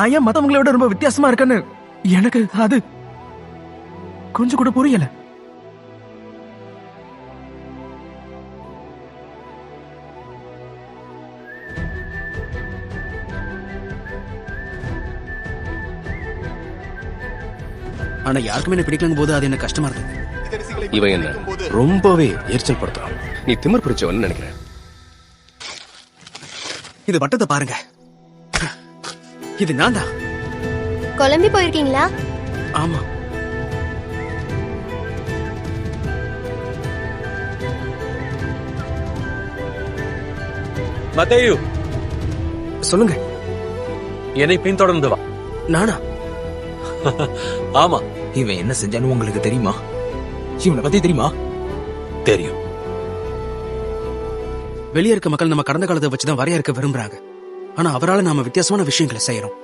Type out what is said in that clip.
ஐயா மத்தவங்கள விட ரொம்ப வித்தியாசமா இருக்கன்னு எனக்கு அது கொஞ்சம் கூட புரியல. ஆனா யாருக்குமே என்ன பிடிக்கலங்க போது அது என்ன கஷ்டமா இருந்தது. இவன் என்ன ரொம்பவே எரிச்சல் படுத்துறான். நீ திமிர் பிடிச்சவன்னு நினைக்கிறேன். இது வட்டத்தை பாருங்க, இது நான் தான். குழம்பி போயிருக்கீங்களா? ஆமா. மத்தேயு, சொல்லுங்க. என்னை பின்தொடர்ந்து வா. நானா? ஆமா, இவன் என்ன செஞ்சான்னு உங்களுக்கு தெரியுமா? இவனை பத்தி தெரியுமா? தெரியும். வெளியே இருக்க மக்கள் நம்ம கடந்த காலத்தை வச்சுதான் வரையறுக்க விரும்புறாங்க. ஆனா அவரால நாம வித்தியாசமான விஷயங்களை செய்யறோம்.